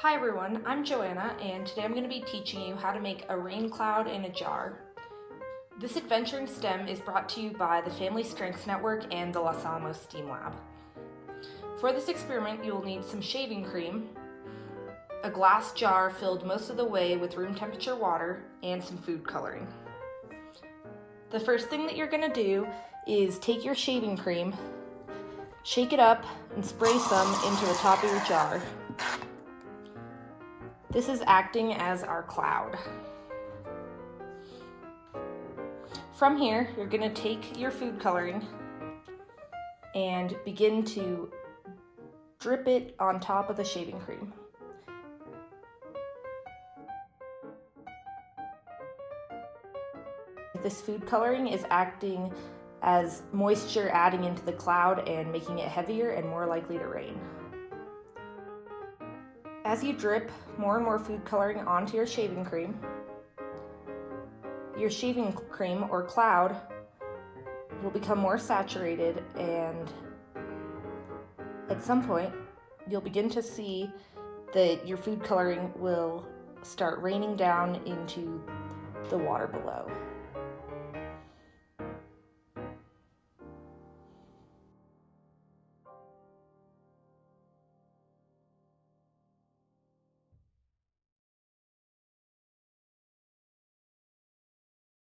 Hi everyone, I'm Joanna, and today I'm going to be teaching you how to make a rain cloud in a jar. This adventure in STEM is brought to you by the Family Strengths Network and the Los Alamos STEAM Lab. For this experiment, you will need some shaving cream, a glass jar filled most of the way with room temperature water, and some food coloring. The first thing that you're going to do is take your shaving cream, shake it up, and spray some into the top of your jar. This is acting as our cloud. From here, you're going to take your food coloring and begin to drip it on top of the shaving cream. This food coloring is acting as moisture adding into the cloud and making it heavier and more likely to rain. As you drip more and more food coloring onto your shaving cream or cloud will become more saturated, and at some point you'll begin to see that your food coloring will start raining down into the water below.